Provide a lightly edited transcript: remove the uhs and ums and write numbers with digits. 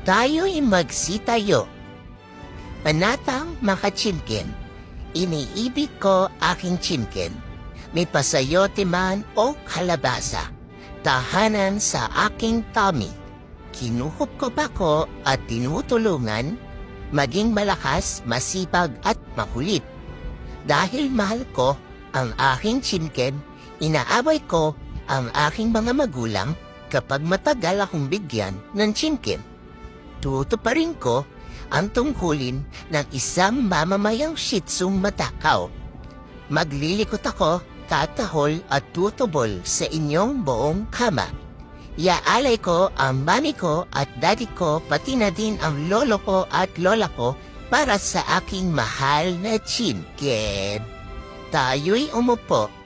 Tayo'y magsitayo. Panatang mga chimken, iniibig ko aking chimken. May pasayote man o kalabasa, tahanan sa aking tummy. Kinuhop ko pa ko at tinutulungan, maging malakas, masipag at makulit. Dahil mahal ko ang aking chimken, inaaway ko ang aking mga magulang kapag matagal akong bigyan ng chimken. Tutuparin ko ang tungkulin ng isang mamamayang Shih Tzu matakaw. Maglilikot ako, tatahol at tutubol sa inyong buong kama. Iaalay ko ang mami ko at daddy ko, pati na din ang lolo ko at lola ko para sa aking mahal na chimken. Tayo'y umupo